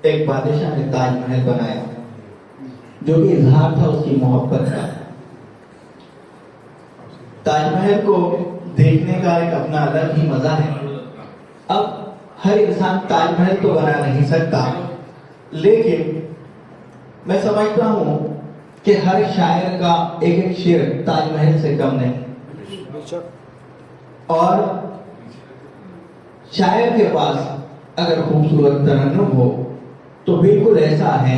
एक बादशाह ने ताजमहल बनाया, जो कि इजहार था उसकी मोहब्बत का। ताजमहल को देखने का एक अपना अलग ही मजा है। अब हर इंसान ताजमहल तो बना नहीं सकता, लेकिन मैं समझता हूं कि हर शायर का एक एक शेर ताजमहल से कम नहीं। और शायर के पास अगर खूबसूरत तरन्नुम हो तो बिल्कुल ऐसा है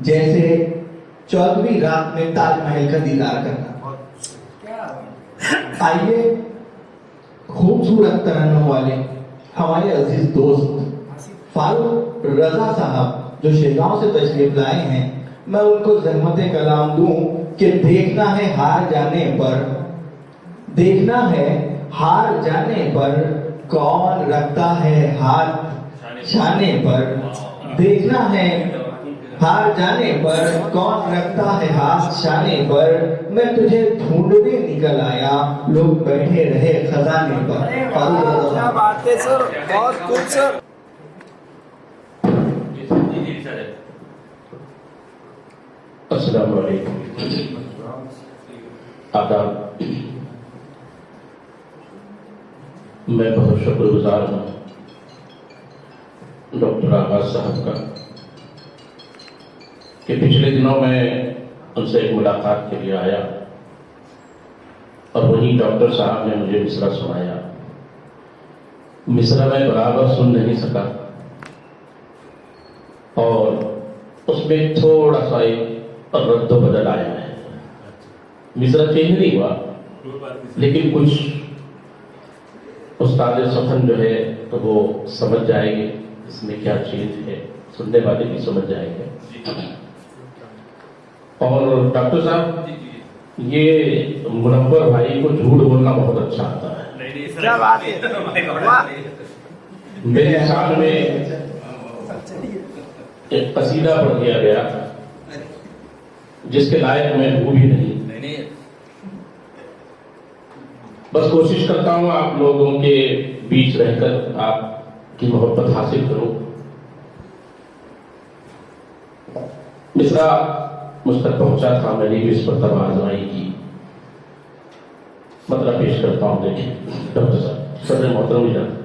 जैसे 14वीं रात में ताजमहल का दीदार करना। आइए खूबसूरत तरन्नुम वाले हमारे अजीज दोस्त फारूक रजा साहब जो शेगांव से तशरीफ लाए हैं, मैं उनको ज़हमत कलाम दूं कि देखना है हार जाने पर, देखना है हार जाने पर कौन रखता है हाथ शाने पर, देखना है हार जाने पर कौन रखता है हाथ शाने पर, मैं तुझे ढूंढने निकल आया लोग बैठे रहे खजाने पर। क्या बात है सर, बहुत खूब सर। अस्सलाम वालेकुम, आदाब। मैं बहुत शुक्रगुजार हूँ डॉक्टर आगाज साहब का कि पिछले दिनों में उनसे एक मुलाकात के लिए आया और वहीं डॉक्टर साहब ने मुझे मिसरा सुनाया। मिसरा मैं बराबर सुन नहीं सका और उसमें थोड़ा सा एक रद्द बदल आया है। मिसरा चेंज नहीं हुआ, लेकिन कुछ उस्ताद सफन जो है तो वो समझ जाएंगे इसमें क्या चीज है, सुनने वाले भी समझ जाएंगे। और डॉक्टर साहब, ये मुनव्वर भाई को झूठ बोलना बहुत अच्छा आता है। क्या बात है। मेरे ख्याल में एक कसीदा पढ़ दिया गया जिसके लायक मैं हूं भी नहीं। बस कोशिश करता हूं आप लोगों के बीच रहकर आपकी मोहब्बत हासिल करूं। मिसरा मुझ तक पहुंचा था, मैंने भी इस पर तब आजमाई की। मतलब पेश करता हूं, देखिए डॉक्टर साहब, सदर मोहतरम इजाजत।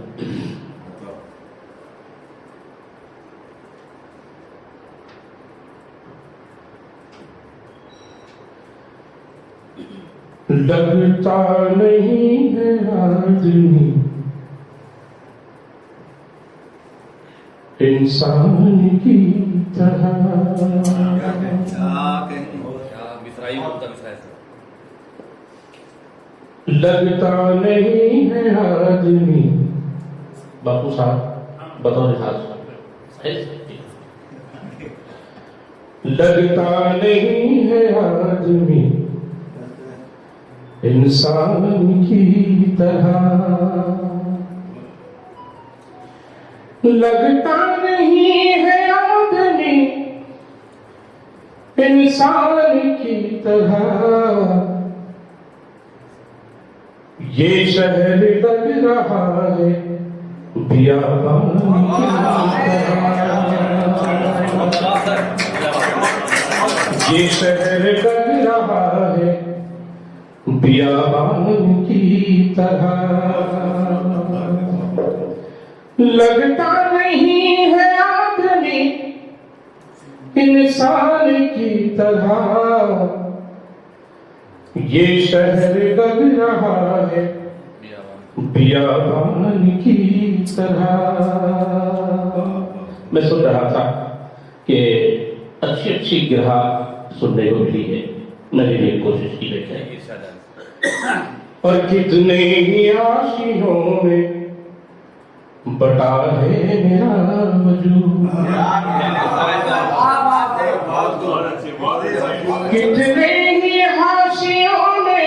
लगता नहीं है आदमी इंसान की तरह, लगता नहीं है आदमी। बापू साहब बतौर लगता नहीं है आदमी इंसान की तरह, लगता नहीं है आदमी इंसान की तरह, ये शहर लग रहा है बियाबान की तरह, ये शहर लग रहा है बियाबान की तरह, लगता नहीं है आदमी इंसान की तरह, ये शहर लग रहा है बियाबान की तरह। मैं सुन रहा था कि अच्छी अच्छी गिरहा सुनने को मिली है, मैंने भी कोशिश की है। और कितने ही आशियों में बटा है मेरा वजूद, कितने ही आशियों में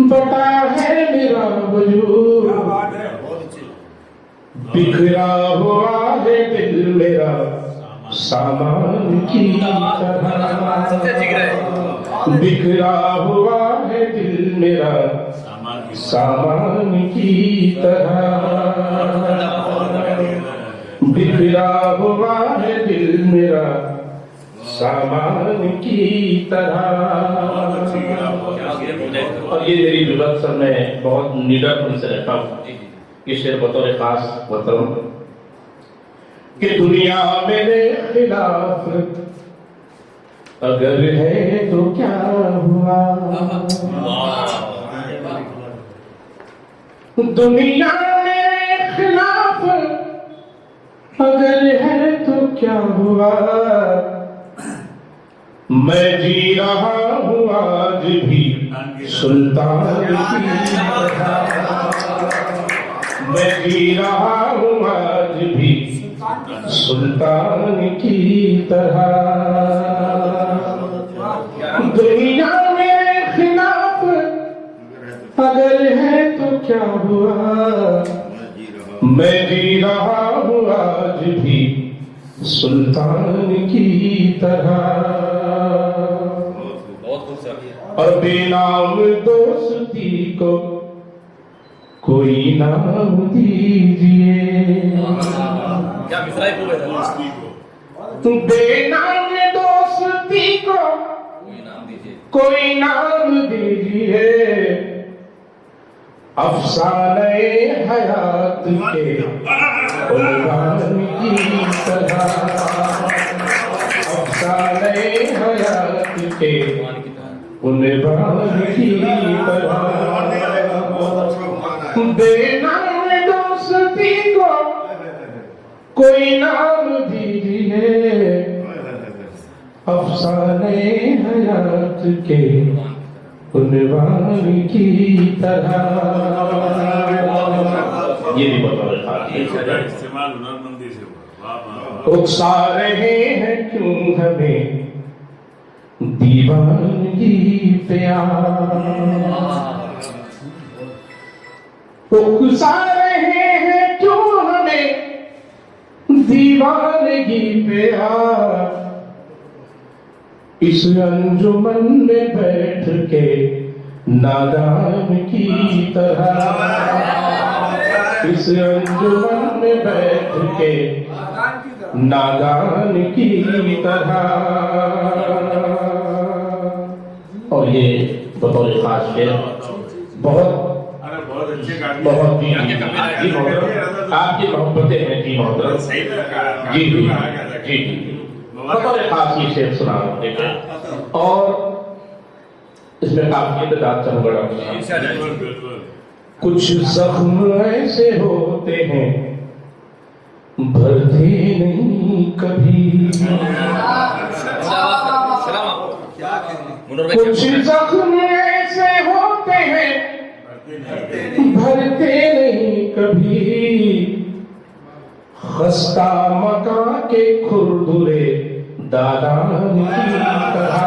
बटा है मेरा वजूद, बिखरा हुआ है दिल मेरा सामान की तरह, बिखरा हुआ है दिल मेरा सामान की तरह, बिखरा हुआ है दिल मेरा सामान की तरह। और ये मेरी विवत सर मैं बहुत निडर से रहता हूँ, ये शेर बतौर खास बताऊं कि दुनिया मेरे खिलाफ अगर है तो क्या हुआ, दुनिया मेरे खिलाफ अगर है तो क्या हुआ, मैं जी रहा हूँ आज भी सुल्तान की तरह, मैं जी रहा हूँ आज भी सुल्तान की तरह। दुनिया मेरे खिलाफ अगर है तो क्या हुआ, मैं जी रहा हूँ आज भी सुल्तान की तरह। और बेनाम दोस्ती को कोई नाम दीजिए, क्या मिसरा है बेनाम दोस्ती को कोई नाम दीजिए, अफसाने हयात के उन्वान की तरह, अफसाने हयात के उन्वान की तरह। बेनाम दोस्ती को कोई नाम दीजिए, अफसाने हयात के उन्वान की तरह। ये भी बता इस्तेमाल हुनरमंदी से हुआ। उकसा रहे हैं क्यों हमें दीवानगी प्यार, उकसा रहे हैं क्यों हमें दीवानगी प्यार, इस अंजुमन में बैठ के नादान की तरह, इस अंजुमन में बैठ के नादान की तरह। और ये बतौर खास शेर बहुत बहुत अच्छे गाने बहुत जी मोहतरम, आपकी मोहब्बतें हैं जी मोहतरम, सही लगा। जी जी जी जी बतौर खास ये शेर सुना देगा। और इसमें काफी इंतजार चमगड़ा, कुछ जख्म ऐसे होते हैं भरते नहीं कभी, कुछ जख्म ऐसे होते हैं भरते नहीं कभी, खस्ता मका के खुरदुरे दादान की तरह,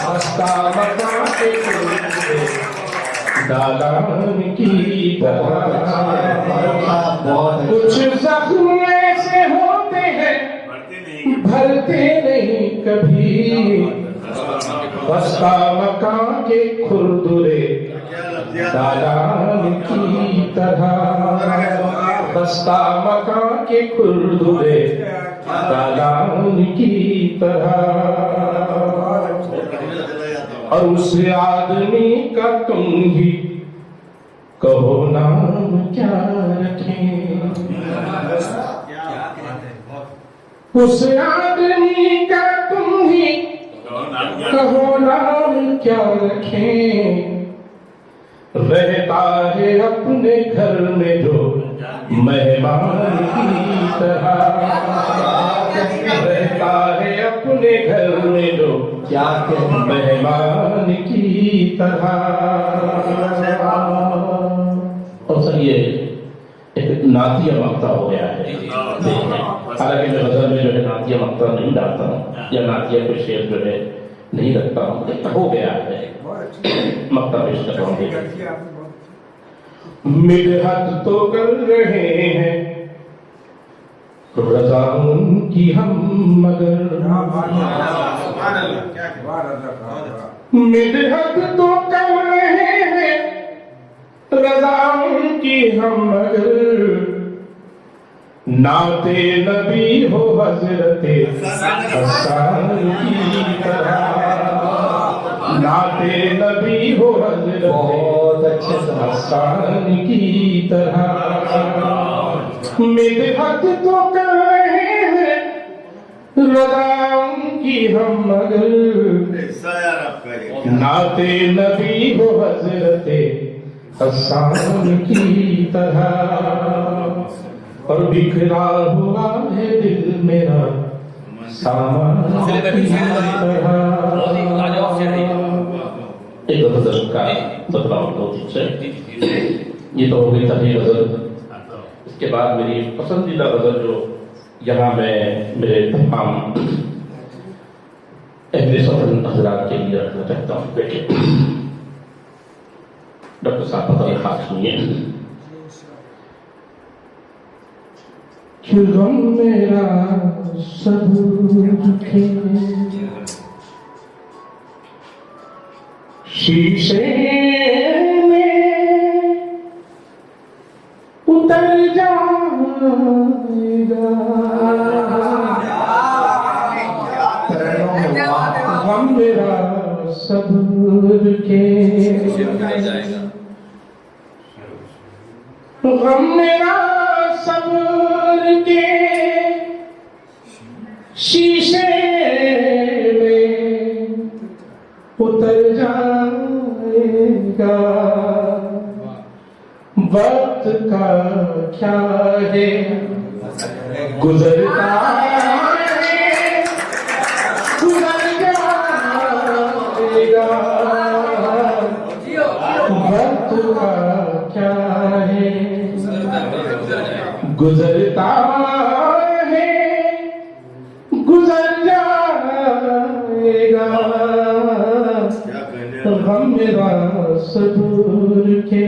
खस्ता मका के खुरदुरे दादान की तरह। कुछ जख्म ऐसे होते हैं भरते नहीं कभी, खस्ता मका के खुरदुरे दादान की तरह, खस्ता मका के खुरदुरे दादान की तरह। और उस आदमी का तुम ही कहो नाम क्या रखें, उस आदमी का तुम ही कहो नाम क्या रखें, रहता है अपने घर में जो मेहमान की तरह, रहता है अपने घर में जो क्या कहें मेहमान की तरह। और सर ये एक नातिया मक्ता हो गया है, हालांकि मैं गजल में जो है नातिया मक्ता नहीं डालता हूँ या नातिया कोई शेर जो है नहीं रखता हूँ, लेकिन हो गया है मक्ता पेश कर रहा हूँ। मिडहत तो कर रहे हैं रज़ा उनकी हम मगर, मिडहत तो कर रहे हैं रज़ा उनकी हम मगर, नाते नबी हो हजरते हसन की तरह, नाते नबी हो हजरते बहुत अच्छे से हसन की तरह। मिदहत तो कर रहे हैं रज़ा की हम मगर, नाते नबी हो हजरते हसन की तरह। और बिखरा हुआ है दिल मेरा सामान की तरह। एक गजल का बदलाव दो से ये तो हो गई तभी गजल। इसके बाद मेरी पसंदीदा गजल जो यहाँ मैं मेरे तमाम अहले सफर हजरात के लिए रखना चाहता हूँ। बेटे डॉक्टर साहब पता खास सुनिए। क्यों गम मेरा सब दुखे शीशे में उतर जाएगा, गम मेरा सब्र के, गम मेरा सब्र के शीशे में उतर जाएगा। वक्त का क्या है गुजरता है, गुजर जाएगा। वक्त का क्या है गुजरता है, गुजर जाएगा। गम मेरा सब्र के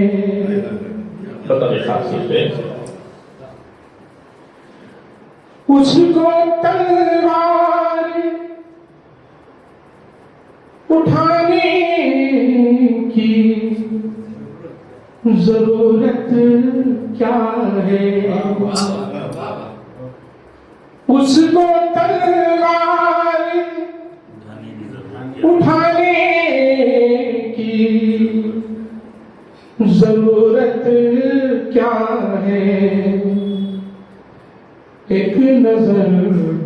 उसको तलवार उठाने की जरूरत क्या है, उसको तलवार उठाने की जरूरत क्या है। एक नजर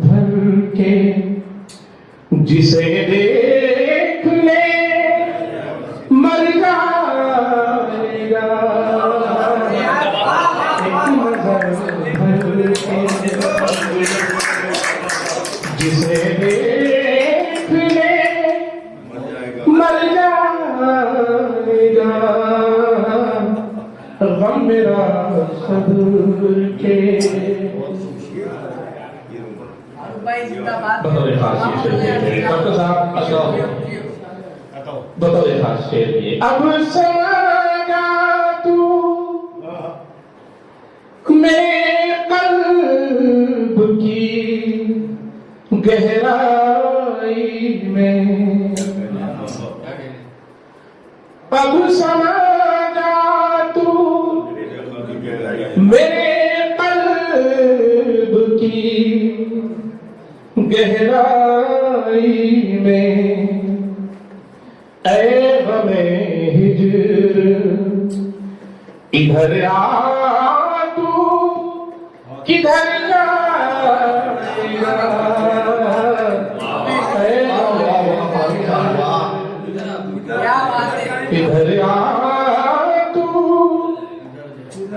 भर के जिसे देख ले मर जाएगा। एक नजर भर के जिसे देख ले मर जाएगा। गम मेरा सब्र के बताओ खास शेर डॉक्टर साहब बताओ खास शेर ये। अब समझा तू मेरे कल्ब की गहराई में, अब समझा तू मेरे कल्ब की गहराई में। ऐ गमे हिज्र इधर आ तू किधर जाएगा। इधर आ तू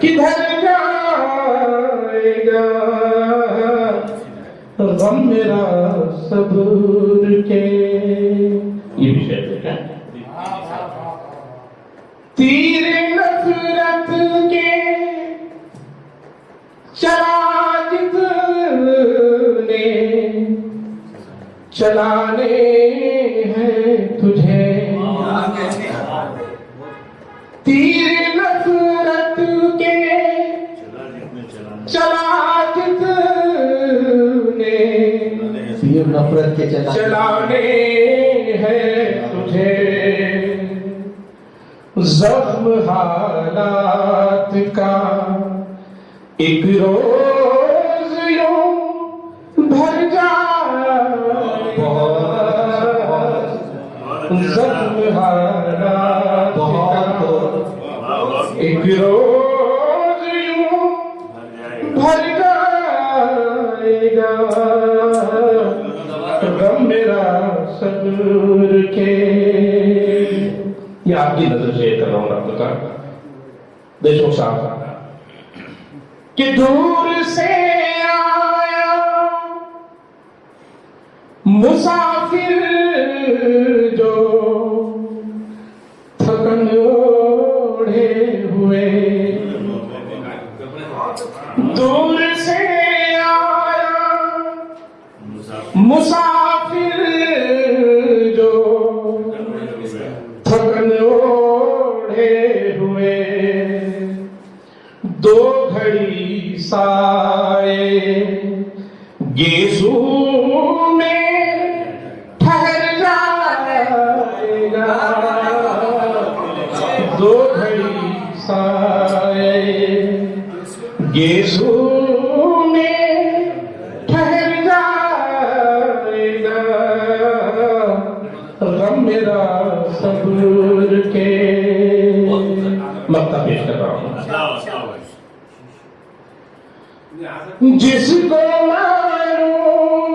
किधर जाएगा। गम मेरा सब्र के ये विषय है क्या। तीर नफरत के चला जितने चलाने हैं तुझे। तीर नफरत के चला जितने तीर नफरत के चलाने हैं तुझे। जख्म हालात का एक रोज सहारा बहुत एक रोज यूं भर जाएगा गम मेरा सब्र के। ये आपकी नजर से कर रहा हूं रब का देशों साहब कि दूर से आया मुसाफिर जो थकन ओढ़े हुए, दूर से आया मुसाफिर जो थकन ओढ़े हुए, दो घड़ी साए गेसू में ठहर जाएगा, दो घड़ी साए गेसू में ठहर जाएगा गम मेरा सब्र के। मक्ता पेश कर रहा हूं। जिसको मालूम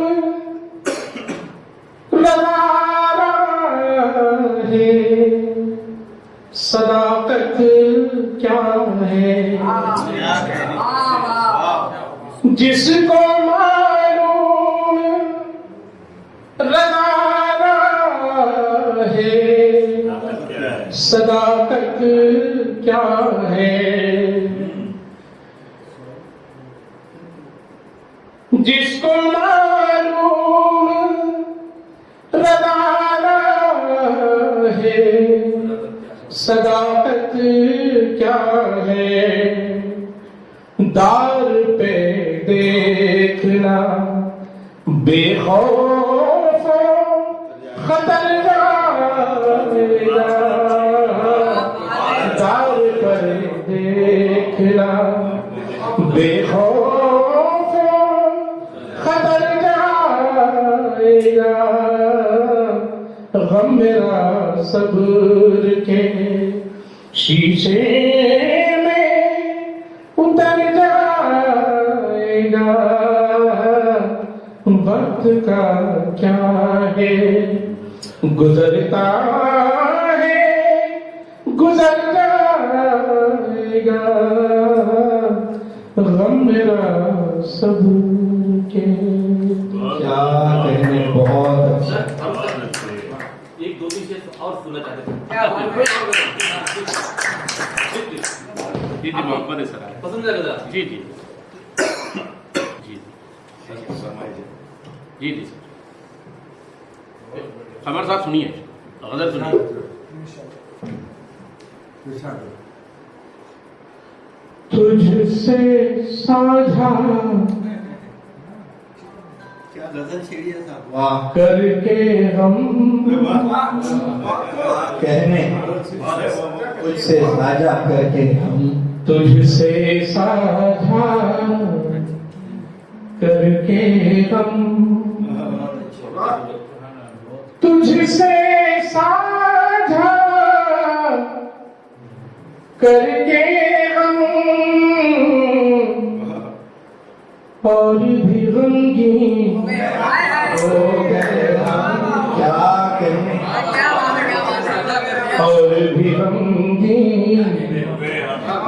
नजारा है सदाकत क्या है, जिसको मालूम नजारा है सदाकत क्या है, जिसको मालूम रदाना है सदाकत क्या है, दार पे देखना बेखौफ खतर जाएगा, दार पर देखना बेखौफ खतर जाएगा गम मेरा सब्र के। शीशे में उतर जाएगा वक्त का क्या है, गुजरता है गुजर जाएगा गम मेरा सब्र के। क्या कहने, बहुत अच्छा। एक दो तीन शेर और सुनना चाहते थे। जी जी मोहम्मद सर पसंद लगा जी जी जी जी खबर साहब सुनिए, गजल सुनिए। तुझसे साझा क्या गजल छेड़ी है साहब। वाह, करके हम कहने तुझसे साझा करके हम, तुझसे साझा करके हम, तुझसे साझा करके हम और भी गमगीन हो गए हम, क्या कहने, और भी गमगीन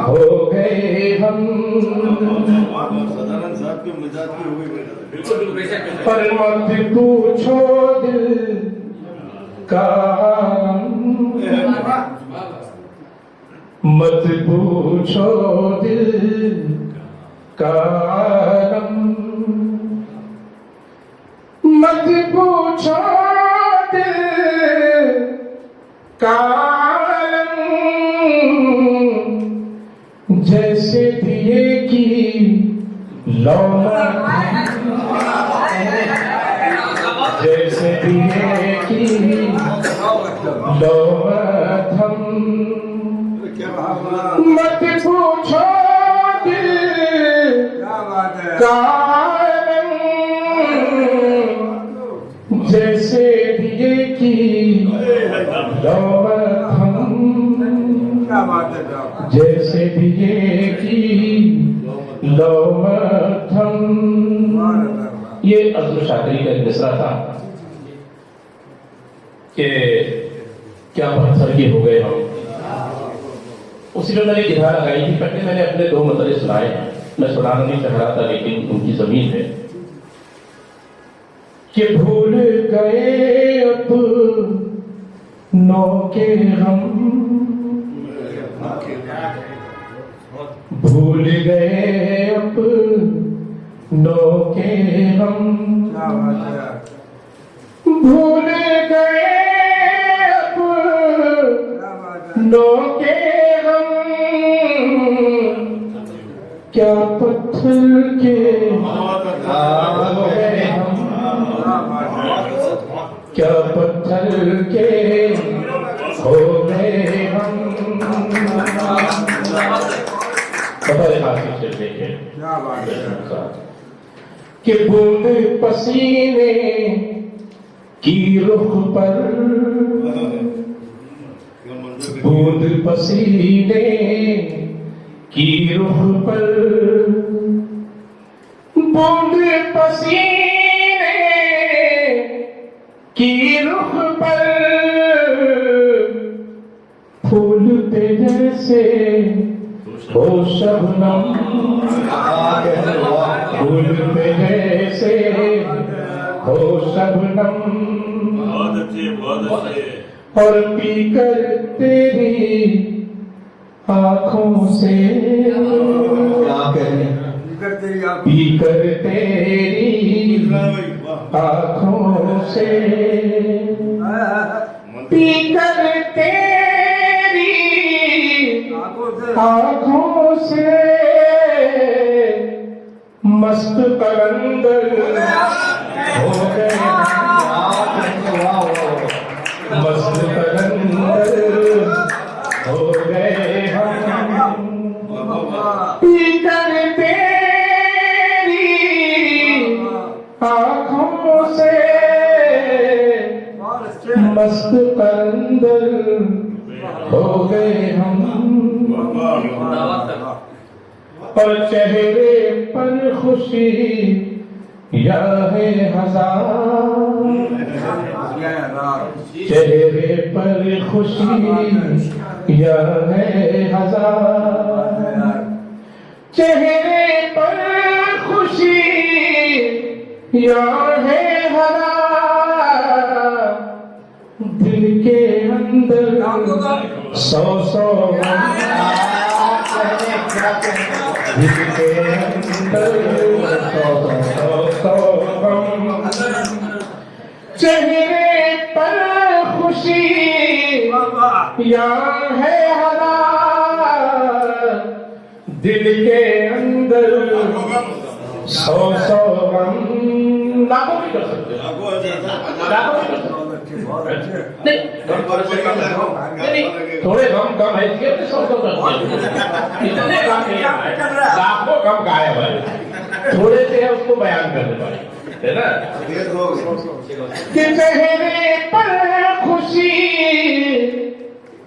हो गए हम, सदानंद साहब के मिजाज की हो गई। बिल्कुल बिल्कुल बेशक पर मत पूछो दिल का मत पूछो दिल का मत पूछो दिल का जैसे दिए की लौ, जैसे दिए की लौ थम, मत पूछो दिल का जैसे दिए की लौ जैसे दिए की लो मध्यम। ये अज़्म शाकरी का एक मिसरा था कि क्या पत्थर के हो गए हम। उसी में मैंने गिरहा लगाई थी। पहले मैंने अपने 2 मतले सुनाए हैं, मैं सुनाना नहीं चाह रहा था लेकिन उनकी जमीन है कि भूल गए अपनों के हम, भूल गए अपनों के हम, भूल गए अपनों के हम, क्या पत्थर के हो गए हम, क्या पत्थर के हो गए हम। कि बूंद पसीने की रुख पर, बूंद पसीने की रुख पर, बूंद पसीने की रुख पर, फूल पे जैसे हो शबनम, फूल पे जैसे हो शबनम, और पीकर तेरी आँखों से, पीकर तेरी आँखों से, पीकर तेरी आँखों से, मस्त कलंदर हो गए, मस्त कलंदर हो गए हम, पीकर तेरी आँखों से, मस्त कलंदर हो गए हम। और चेहरे पर खुशी या है हजार, चेहरे पर खुशी या है हजार, चेहरे पर खुशी या है हजार, दिल के अंदर 100 दिल के अंदर 100 चेहरे पर खुशी या है हजार, दिल के अंदर 100 गम। लाखों भी कर सकते हैं, लाखों भी कर सकते नहीं, थोड़े गम कम है इसके 100 इतने कम नहीं है, लाखों कम गायब है, थोड़े से है उसको बयान करने वाले है ना। कि चेहरे पर खुशी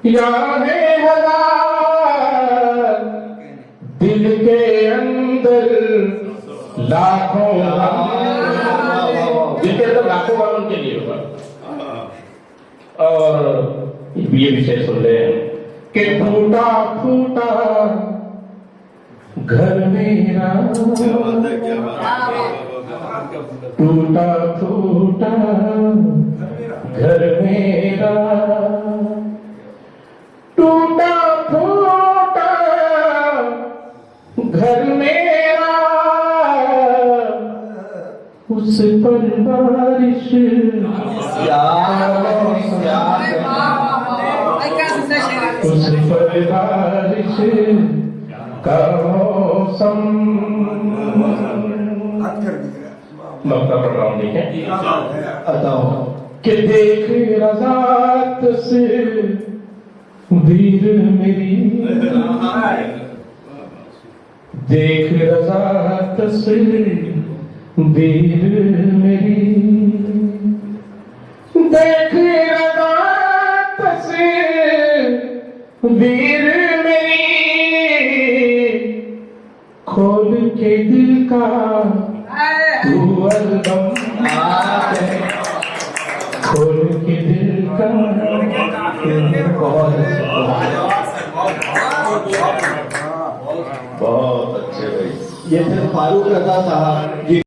या है हजार, दिल के अंदर लाखों गम, दिल के अंदर लाखों गम उनके लिए होगा। और ये विषय सुन रहे हैं कि टूटा फूटा घर मेरा, टूटा फूटा घर मेरा, टूटा फूटा घर मेरा, उस पर बारिश उस पर बारिश का मौसम। मक्का प्रोग्राम देखें कि देख रज़ात से वीर मेरी, देख रज़ात से वीर मेरी, देख रज़ात से वीर मेरी, खोल के दिल का तू अलगम खोल के दिल का बहुत अच्छे भाई। ये थे फारूक रजा साहब।